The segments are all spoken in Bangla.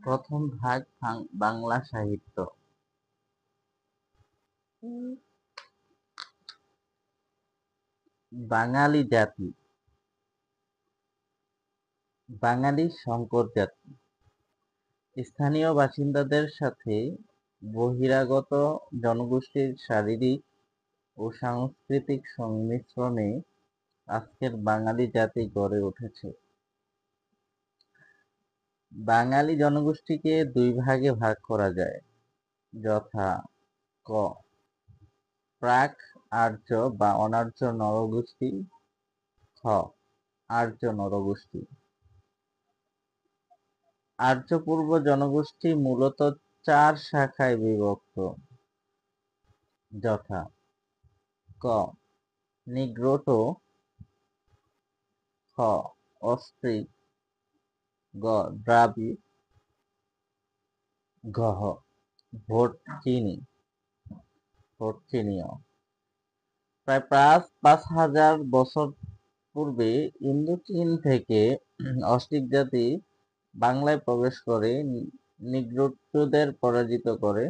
প্রথম ভাগ বাংলা সাহিত্য। বাঙালি জাতি। বাঙালি সংকর জাতি। স্থানীয় বাসিন্দাদের সাথে বহিরাগত জনগোষ্ঠীর শারীরিক ও সাংস্কৃতিক সংমিশ্রণে আজকের বাঙালি জাতি গড়ে উঠেছে। বাঙালি জনগোষ্ঠীকে দুই ভাগে ভাগ করা যায়, যথা ক প্রাক আর্য বা অনার্য নরগোষ্ঠী, খ আর্য নরগোষ্ঠী। আর্য পূর্ব জনগোষ্ঠী মূলত চার শাখায় বিভক্ত, যথা ক নিগ্রোটো, খ অস্ট্রিক, গ দ্রাবিড়, ঘ ভোটচীনীয়। প্রায় ৫,০০০ বছর পূর্বে ইন্দোচীন থেকে অস্ট্রিক জাতি বাংলায় প্রবেশ করে নিগ্রোটোদের পরাজিত করে।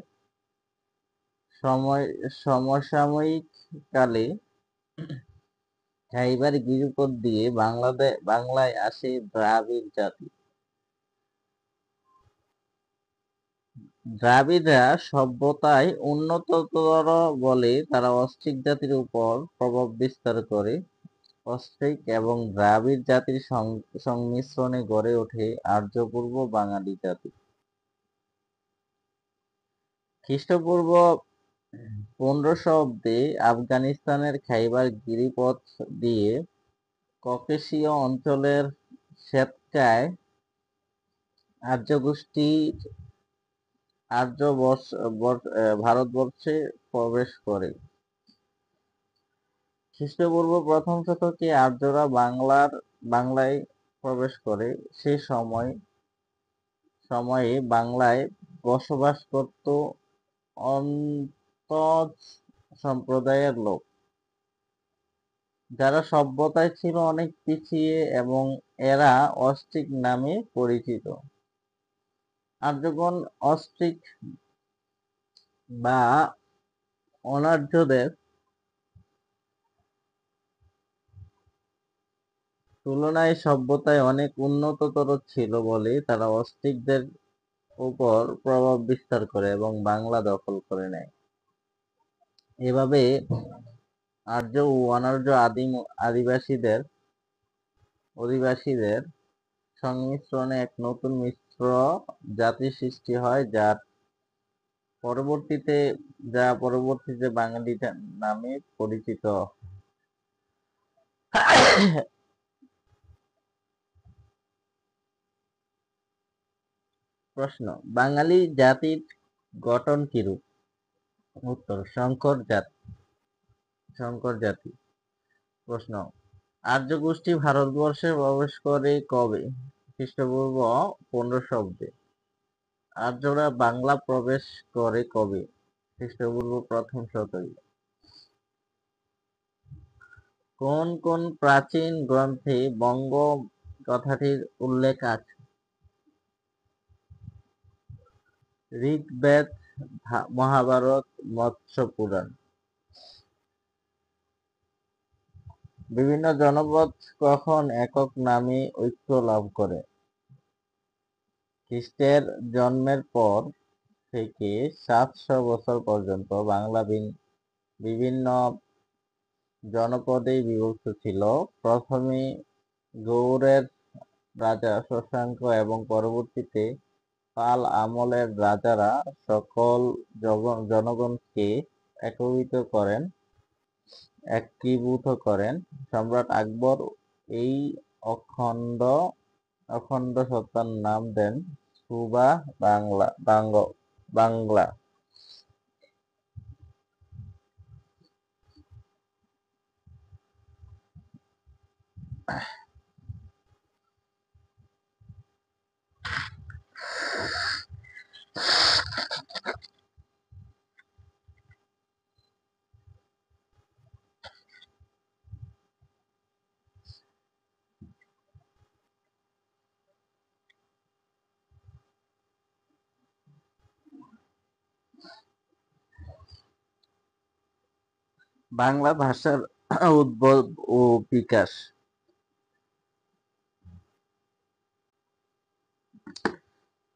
সমসাময়িক কালে খাইবার গিরিপথ দিয়ে বাংলায় আসে দ্রাবিড় জাতি। দ্রাবিড়রা সভ্যতায় উন্নততর বলে তারা অস্ট্রিক জাতির উপর প্রভাব বিস্তার করে। অস্ট্রিক এবং দ্রাবিড় জাতির সংমিশ্রণে গড়ে ওঠে আর্য-পূর্ব বাঙালি জাতি। খ্রিস্টপূর্ব ১৫০০ অব্দে আফগানিস্তানের খাইবার গিরিপথ দিয়ে ককেশীয় অঞ্চলের শ্বেতকায় আর্য ভারতবর্ষে প্রবেশ করে। খ্রিস্টপূর্ব প্রথম শতকে আর্যরা বাংলায় প্রবেশ করে। সে সময়ে বাংলায় বসবাস করত অন্তজ সম্প্রদায়ের লোক, যারা সভ্যতায় ছিল অনেক পিছিয়ে এবং এরা অস্ট্রিক নামে পরিচিত। আর্যগণ অস্ট্রিক বা অনার্যদের তুলনায় সভ্যতায় অনেক উন্নততর ছিল বলে তারা অস্ট্রিকদের উপর প্রভাব বিস্তার করে এবং বাংলা দখল করে নেয়। এভাবে আর্য ও অনার্য অধিবাসীদের সংমিশ্রণে এক নতুন মিশ্র জাতির সৃষ্টি হয়, যা পরবর্তীতে বাঙালি নামে পরিচিত। প্রশ্ন: বাঙালি জাতির গঠন কিরূপ? উত্তর: সংকর জাতি। প্রশ্ন: আর্য গোষ্ঠী ভারতবর্ষে প্রবেশ করে কবে? খ্রিস্টপূর্ব ১৫০০ অব্দে। আর্যরা বাংলা প্রবেশ করে কবে? খ্রিস্টপূর্ব প্রথম শতকে। কোন কোন প্রাচীন গ্রন্থে বঙ্গ কথাটির উল্লেখ আছে? ঋগ্বেদ, মহাভারত, মৎস্য পুরাণ। বিভিন্ন জনপদ কখন একক নামে ঐক্য লাভ করে? খ্রিস্টের জন্মের পর থেকে ৭০০ বছর পর্যন্ত বাংলা বিভিন্ন জনপদে বিভক্ত ছিল। প্রথমে গৌড়ের রাজা শশাঙ্ক এবং পরবর্তীতে পাল আমলের রাজারা সকল জনগণকে একীভূত করেন। সম্রাট আকবর এই অখণ্ড সত্তার নাম দেন সুবা বাংলা। বাংলা ভাষার উদ্ভব ও বিকাশ।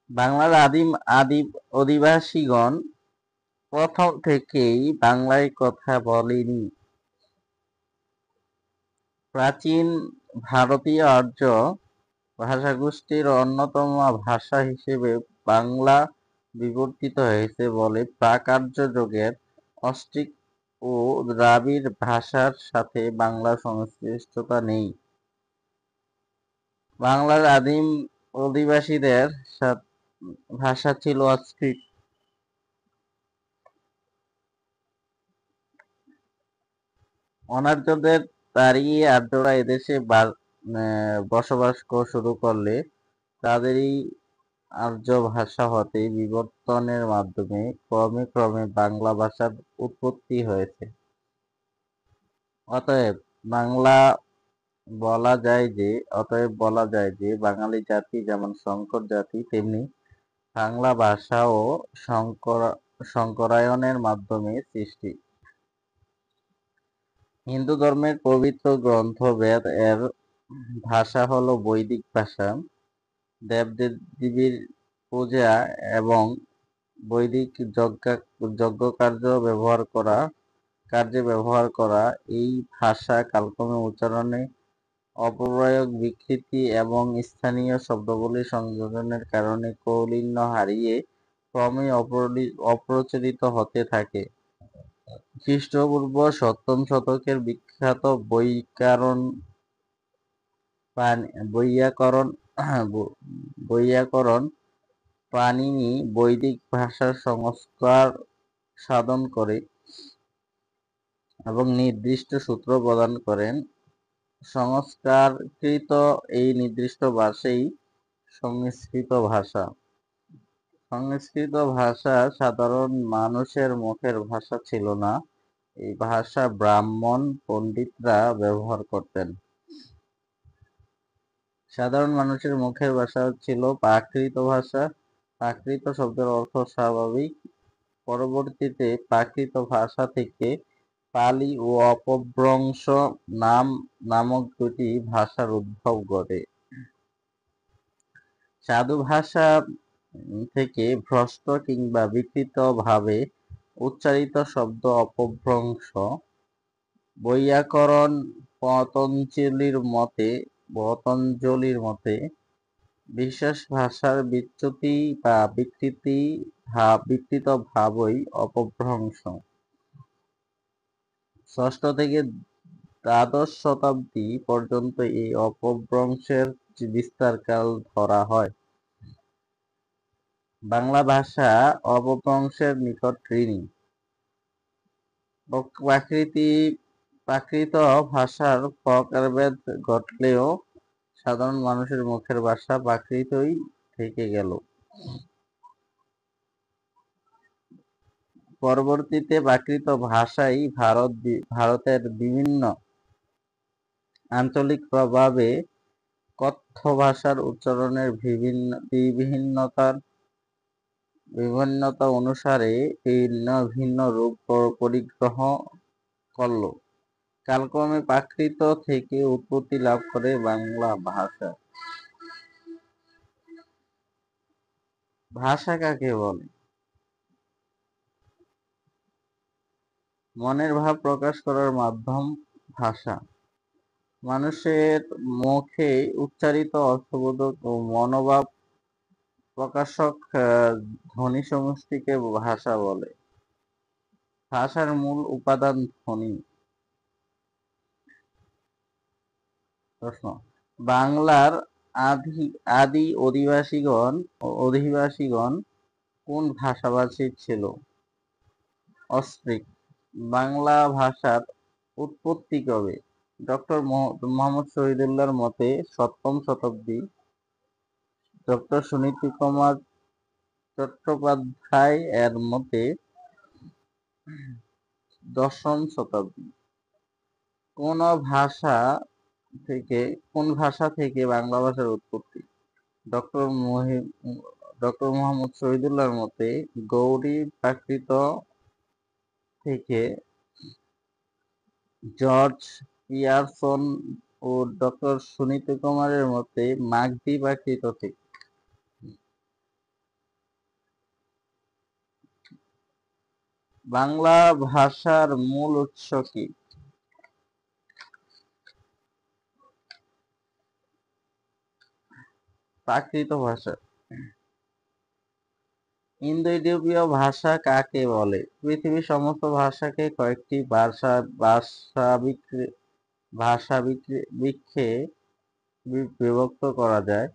বাংলার আদি অধিবাসীগণ প্রথম থেকেই বাংলায় কথা বলেনি। প্রাচীন ভারতীয় আর্য ভাষাগোষ্ঠীর অন্যতম ভাষা হিসেবে বাংলা বিবর্তিত হয়েছে বলে প্রাক-আর্য যুগের অস্ট্রিক ও দ্রাবিড় ভাষার সাথে বাংলার সংশ্লিষ্টতা নেই। বাংলার আদিম অধিবাসীদের ভাষা ছিল অস্ট্রিক। অনার্যদের তাড়িয়ে আর্যরা এদেশে বসবাস শুরু করলে তাদেরই আর্য ভাষা হতে বিবর্তনের মাধ্যমে ক্রমে ক্রমে বাংলা ভাষার উৎপত্তি হয়েছে। অতএব বাংলা বলা যায় যে বাঙালি জাতি যেমন সংকর জাতি, তেমনি বাংলা ভাষাও সংকরায়নের মাধ্যমে সৃষ্টি। হিন্দু ধর্মের পবিত্র গ্রন্থ বেদ এর ভাষা হল বৈদিক ভাষা। দেবদেবীর পূজা এবং বৈদিক যজ্ঞকার্যে ব্যবহার করা এই ভাষা কালক্রমে উচ্চারণে অপব্যয়, বিকৃতি এবং স্থানীয় শব্দাবলী সংযোজনের কারণে কৌলীন্য হারিয়ে ক্রমে অপ্রচলিত হতে থাকে। খ্রিস্টপূর্ব সপ্তম শতকের বিখ্যাত বৈয়াকরণ পাণিনি বৈদিক ভাষার সংস্কার সাধন করে এবং নির্দিষ্ট সূত্র প্রদান করেন। সংস্কারকৃত এই নির্দিষ্ট ভাষাই সংস্কৃত ভাষা। সংস্কৃত ভাষা সাধারণ মানুষের মুখের ভাষা ছিল না। এই ভাষা ব্রাহ্মণ পণ্ডিতরা ব্যবহার করতেন। সাধারণ মানুষের মুখের ভাষা ছিল প্রাকৃত ভাষা। প্রাকৃত শব্দের অর্থ স্বাভাবিক। পরবর্তীতে প্রাকৃত ভাষা থেকে পালি ও অপভ্রংশ নামক দুটি ভাষার উদ্ভব ঘটে। সাধু ভাষা থেকে ভ্রষ্ট কিংবা বিকৃত ভাবে উচ্চারিত শব্দ অপভ্রংশ। বৈয়াকরণ পতঞ্জলির মতে বিশেষ ভাষার বিচ্যুতি বা বিকৃত ভাবই অপভ্রংশ। ষষ্ঠ থেকে দ্বাদশ শতাব্দী পর্যন্ত এই অপভ্রংশের বিস্তারকাল ধরা হয়। বাংলা ভাষা অপভ্রংশের নিকট ঋণী। প্রাকৃত ভাষার প্রকারভেদ ঘটলেও সাধারণ মানুষের মুখের ভাষা প্রাকৃতই থেকে গেল। পরবর্তীতে প্রাকৃত ভাষাই ভারতের বিভিন্ন আঞ্চলিক প্রভাবে কথ্য ভাষার উচ্চারণের বিভিন্নতা অনুসারে ভিন্ন ভিন্ন রূপ পরিগ্রহ করল। কালক্রমে প্রাকৃত থেকে উৎপত্তি লাভ করে বাংলা ভাষা। ভাষা কাকে বলে? মনের ভাব প্রকাশ করার মাধ্যম ভাষা। মানুষের মুখে উচ্চারিত অর্থবোধক ও মনোভাব প্রকাশক ধ্বনি সমষ্টিকে ভাষা বলে। ভাষার মূল উপাদান ধ্বনি। প্রশ্ন: বাংলার আদি অধিবাসীগণ কোন ভাষাভাষী ছিল? অস্ট্রিক। বাংলা ভাষার উৎপত্তি কবে? ডক্টর মোহাম্মদ শহীদুল্লাহর মতে সপ্তম শতাব্দী। ডক্টর সুনীতি কুমার চট্টোপাধ্যায় এর মতে দশম শতাব্দী। কোন ভাষা থেকে বাংলা ভাষার উৎপত্তি? ডক্টর মোহাম্মদ শহীদুল্লাহর মতে, 'গৌড়ী প্রাকৃত থেকে জর্জ পিয়ারসন ও ডক্টর সুনীতি কুমারের মতে মাগধী প্রাকৃত। বাংলা ভাষার মূল উৎস কি? প্রাকৃত ভাষা। ইন্দো-ইউরোপীয় ভাষা কাকে বলে? পৃথিবীর সমস্ত ভাষাকে কয়েকটি ভাষাবৃক্ষে বিভক্ত করা যায়।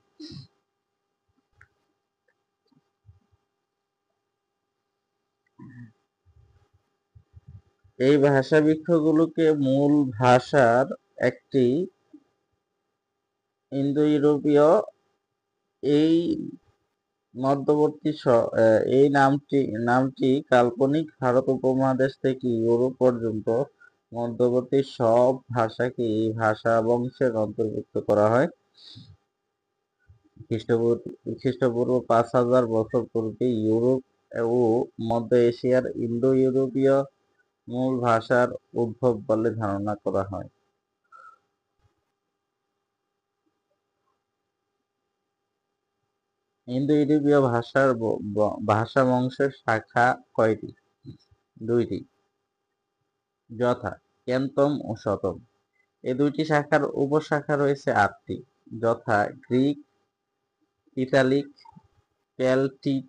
এই ভাষাবৃক্ষগুলোকে মূল ভাষার একটি ইন্দো-ইউরোপীয় এই মধ্যবর্তী এই নামটি কাল্পনিক ভারত উপমহাদেশ থেকে ইউরোপ পর্যন্ত মধ্যবর্তী সব ভাষাকে এই ভাষা বংশের অন্তর্ভুক্ত করা হয়। খ্রিস্টপূর্ব ৫,০০০ বছর পূর্বে ইউরোপ ও মধ্য এশিয়ার ইন্দো-ইউরোপীয় মূল ভাষার উদ্ভব বলে ধারণা করা হয়। ইন্দো-ইউরোপীয় ভাষা বংশের শাখা কয়টি? ২টি, যথা কেন্তম ও শতম। এই দুইটি শাখার উপশাখা রয়েছে ৮টি, যথা গ্রিক, ইতালিক, কেল্টিক,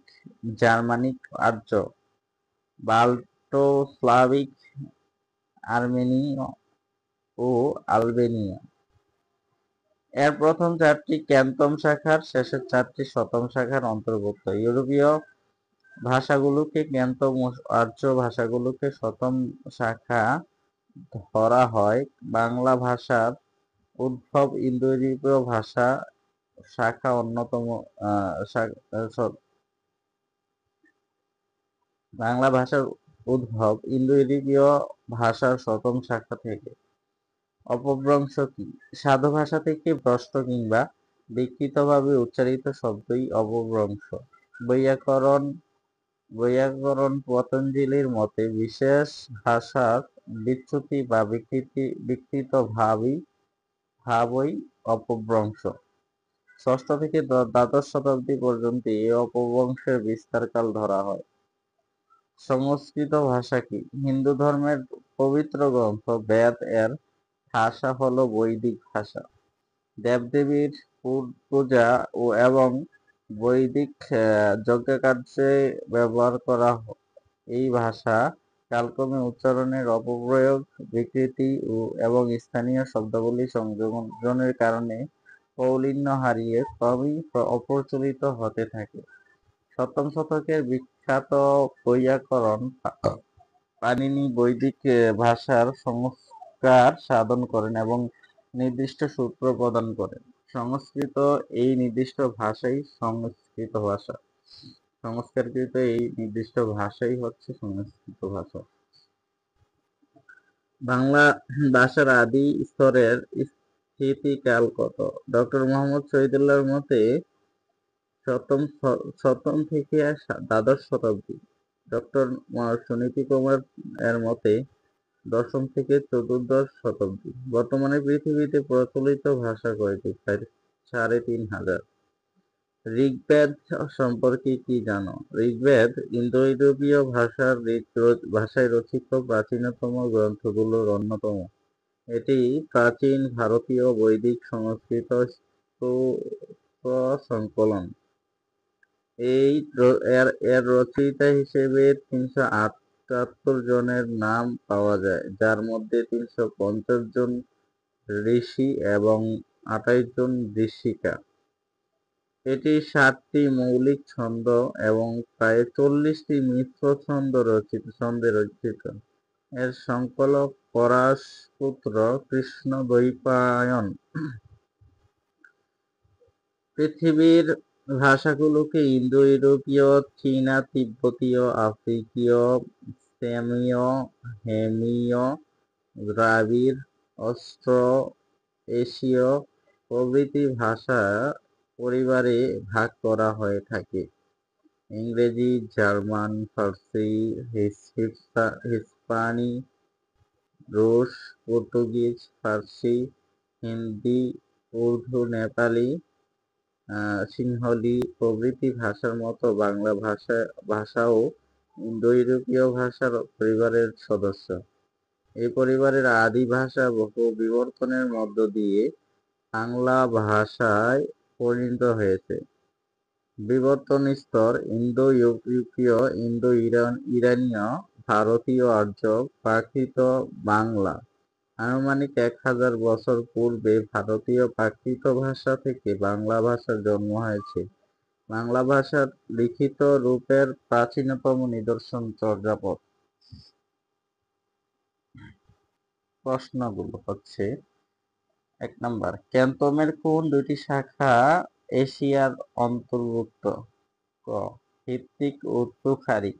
জার্মানিক, আর্য, বাল্টো-স্লাভিক, আর্মেনীয় ও আলবেনীয়। এর প্রথম ৪টি কেন্তম শাখার, শেষের ৪টি শতম শাখার অন্তর্ভুক্ত। ইউরোপীয় ভাষাগুলোকে কেন্তম ও আর্য ভাষাগুলোকে শতম শাখা ধরা হয়। বাংলা ভাষার উদ্ভব ইন্দো-ইউরোপীয় ভাষা শাখা অন্যতম। বাংলা ভাষার উদ্ভব ইন্দো-ইউরোপীয় ভাষার শতম শাখা থেকে। অপভ্রংশ কি? সাধু ভাষা থেকে ভ্রষ্ট কিংবা বিকৃতভাবে উচ্চারিত শব্দই অপভ্রংশ। বৈয়াকরণ পতঞ্জলির মতে বিশেষ ভাষার বিচ্যুতি বা বিকৃত ভাবই অপভ্রংশ। ষষ্ঠ থেকে দ্বাদশ শতাব্দী পর্যন্ত এই অপভ্রংশের বিস্তারকাল ধরা হয়। সংস্কৃত ভাষা কি? হিন্দু ধর্মের পবিত্র গ্রন্থ বেদ এর ভাষা হল বৈদিক ভাষা। দেবদেবীর পূজা এবং বৈদিক যজ্ঞকার্যে ব্যবহার করা এই ভাষা কালক্রমে উচ্চারণের অপপ্রয়োগ, বিকৃতি এবং স্থানীয় শব্দাবলী সংযোজনের কারণে কৌলীন্য হারিয়ে ক্রমেই অপ্রচলিত হতে থাকে। সপ্তম শতকের বিখ্যাত বৈয়াকরণ পাণিনি বৈদিক ভাষার সংস্কার সাধন করেন এবং নির্দিষ্ট সূত্র প্রদান করেন। সংস্কৃত এই নির্দিষ্ট ভাষাই সংস্কৃত ভাষা। সংস্কারকৃত এই নির্দিষ্ট ভাষাই হচ্ছে সংস্কৃত ভাষা। বাংলা ভাষার আদি স্তরের স্থিতিকাল কত? ডক্টর মোহাম্মদ শহীদুল্লাহর মতে সপ্তম থেকে দ্বাদশ শতাব্দী। ডক্টর সুনীতি কুমার এর মতে দশম থেকে চতুর্দশ শতাব্দী। বর্তমানে পৃথিবীতে প্রচলিত ভাষা কয়টি? ৩,৫০০। ঋগ্বেদ সম্পর্কে কি জানো? ঋগ্বেদ ইন্দো-ইউরোপীয় ভাষায় রচিত প্রাচীনতম গ্রন্থগুলোর অন্যতম। এটি প্রাচীন ভারতীয় বৈদিক সংস্কৃত স্তোত্র সংকলন। এর রচয়িতা হিসেবে ৩৭৮ জনের নাম পাওয়া যায়, যার মধ্যে ৩৫০ জন ঋষি এবং ২৮ জন ঋষিকা। এটি ৭টি মৌলিক ছন্দ এবং প্রায় ৪০টি মিশ্র ছন্দে রচিত। এর সংকলক পরাশপুত্র কৃষ্ণদ্বৈপায়ন। পৃথিবীর ভাষাগুলোকে ইন্দো-ইউরোপীয়, চীনা, তিব্বতীয়, আফ্রিকীয়, সেমীয়, হেমীয়, দ্রাবিড়, অস্ট্রো-এশীয় প্রভৃতি ভাষা পরিবারে ভাগ করা হয়ে থাকে। ইংরেজি, জার্মান, ফার্সি, হিস্পানি, রুশ, পর্তুগিজ, ফার্সি, হিন্দি, উর্দু, নেপালি, সিংহলি প্রভৃতি ভাষার মতো বাংলা ভাষাও ইন্দো-ইউরোপীয় ভাষার পরিবারের সদস্য। এই পরিবারের আদি ভাষা বহু বিবর্তনের মধ্য দিয়ে বাংলা ভাষায় পরিণত হয়েছে। বিবর্তন স্তর: ইন্দো-ইউরোপীয়, ইন্দো-ইরানীয়, ভারতীয়, আর্য, প্রাকৃত, বাংলা। আনুমানিক 1000 বছর পূর্বে ভারতীয় প্রাকৃত ভাষা থেকে বাংলা ভাষার জন্ম হয়েছে। বাংলা ভাষার লিখিত রূপের প্রাচীনতম নিদর্শন চর্যাপদ। প্রশ্নগুলো হচ্ছে: 1 নাম্বার, ক্যান্টনের কোন দুইটি শাখা এশিয়ার অন্তর্ভুক্ত? ক. হিত্তিক ও তুখারি।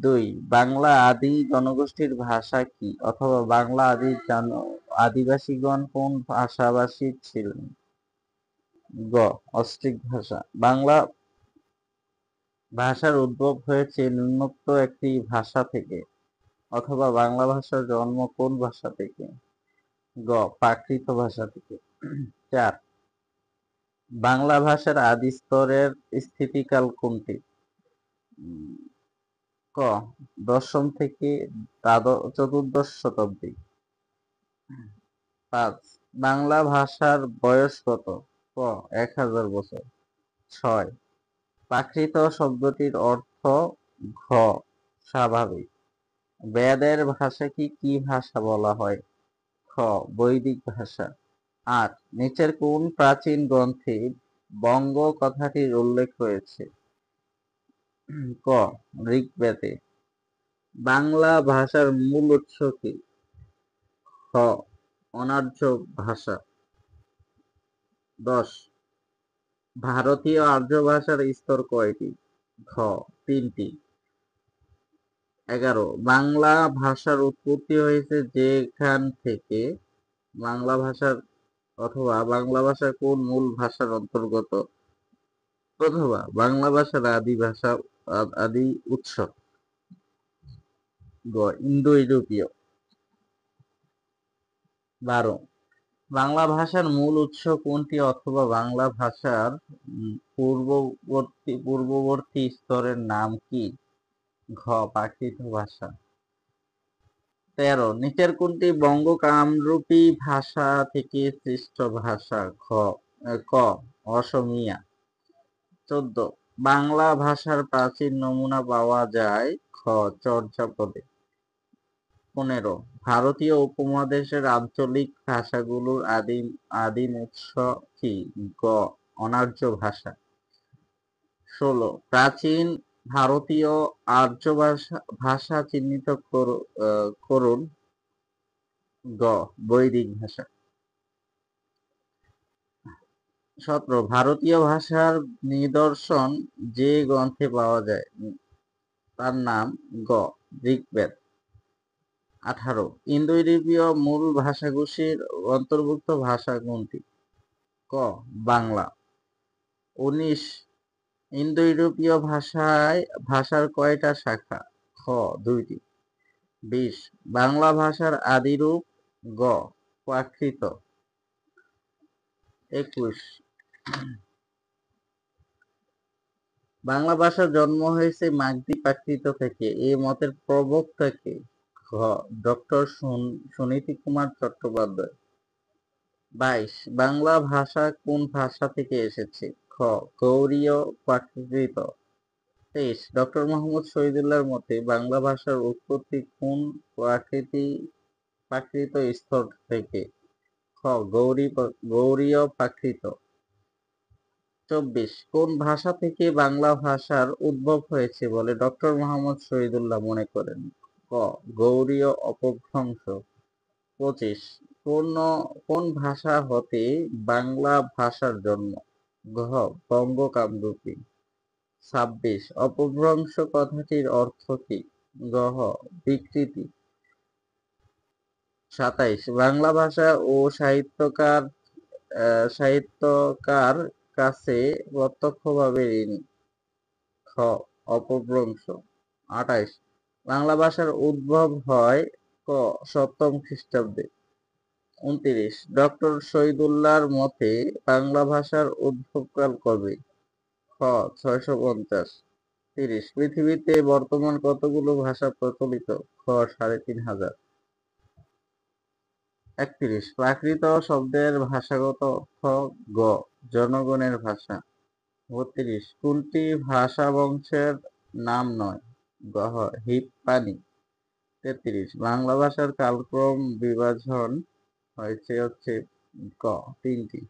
2. বাংলা আদি জনগোষ্ঠীর ভাষা কি, অথবা বাংলা আদিবাসীগণ কোন ভাষাভাষী ছিলেন? গ. অস্ট্রিক ভাষা। বাংলা ভাষার উদ্ভব হয়েছে নিম্নোক্ত একটি ভাষা থেকে, অথবা বাংলা ভাষার জন্ম কোন ভাষা থেকে? গ. প্রাকৃত ভাষা থেকে। 4. বাংলা ভাষার আদি স্তরের স্থিতিকাল কোনটি? ক. দশম থেকে চতুর্দশ শতাব্দী। 5. বাংলা ভাষার বয়স কত? ক. 1000 বছর। 6. প্রাকৃত শব্দটির অর্থ? ঘ. স্বাভাবিক। বেদের ভাষাকে কি ভাষা বলা হয়? খ. বৈদিক ভাষা। 8. নিচের কোন প্রাচীন গ্রন্থে বঙ্গ কথাটির উল্লেখ রয়েছে? ক. ঋগ্বেদে। বাংলা ভাষার মূল উৎস কি? খ. অনার্য ভাষা। 10. ভারতীয় আর্য ভাষার স্তর কয়টি? খ. 3টি। 11. বাংলা ভাষার উৎপত্তি হয়েছে যেখান থেকে? বাংলা ভাষার অথবা বাংলা ভাষা কোন মূল ভাষার অন্তর্গত? অথবা বাংলা ভাষার আদি উৎস? গ. ইন্দো-ইউরোপীয়। 12. বাংলা ভাষার মূল উৎস কোনটি, অথবা বাংলা ভাষার পূর্ববর্তী স্তরের নাম কি? ঘ. প্রাকৃত ভাষা। 13. নিচের কোনটি বঙ্গ কামরূপী ভাষা থেকে সৃষ্ট ভাষা? ক. অসমীয়া। 14. বাংলা ভাষার প্রাচীন নমুনা পাওয়া যায়? খ. চর্যাপদে। 15. ভারতীয় উপমহাদেশের আঞ্চলিক ভাষাগুলোর আদিম উৎস কি? গ. অনার্য ভাষা। 16. প্রাচীন ভারতীয় আর্য ভাষা চিহ্নিত করুন। গ. বৈদিক ভাষা। 17. ভারতীয় ভাষার নিদর্শন যে গ্রন্থে পাওয়া যায় তার নাম? গ. ঋগ্বেদ। 18. ইন্দো-ইউরোপীয় মূল ভাষাগোষ্ঠীর অন্তর্ভুক্ত ভাষা কোনটি? ক. বাংলা। 19. ইন্দো-ইউরোপীয় ভাষার কয়টা শাখা? খ. 2টি। 20. বাংলা ভাষার আদিরূপ? গ. প্রাকৃত। 21. বাংলা ভাষার জন্ম হয়েছে মাগধী প্রাকৃত থেকে, এ মতের প্রবক্তা কে? খ. ডক্টর সুনীতি কুমার চট্টোপাধ্যায়। 22. বাংলা ভাষা কোন ভাষা থেকে এসেছে? খ. গৌড়ীয় প্রাকৃত। 23. ডক্টর মোহাম্মদ শহীদুল্লাহর মতে বাংলা ভাষার উৎপত্তি কোন প্রাকৃত স্তর থেকে? খ. গৌড়ীয় প্রাকৃত। 24. কোন ভাষা থেকে বাংলা ভাষার উদ্ভব হয়েছে বলে ডক্টর মোহাম্মদ শহীদুল্লাহ মনে করেন? ক. গৌড়ীয় অপভ্রংশ। 25. কোন ভাষা হতে বাংলা ভাষার জন্ম? ঘ. বঙ্গ কামরূপী। 26. অপভ্রংশ কথাটির অর্থ কি? গ. বিকৃতি। 27. বাংলা ভাষা ও সাহিত্যকার কাছে প্রত্যক্ষভাবে ঋণী। খ. অপভ্রংশ। 28. বাংলা ভাষার উদ্ভব হয় ক 7ম খ্রিস্টাব্দে। 29 ডক্টর শহীদুল্লাহর মতে বাংলা ভাষার উদ্ভবকাল কবে? খ 650। 30 পৃথিবীতে বর্তমান কতগুলো ভাষা প্রচলিত? খ 3500। 31 প্রাকৃত শব্দের ভাষাগত অর্থ? গ জনগণের ভাষা। 32 কোনটি ভাষা বংশের নাম নয়? গ হিপ্পানি। 33 বাংলা ভাষার কালক্রম বিভাজন হয়েছে ক 3টি।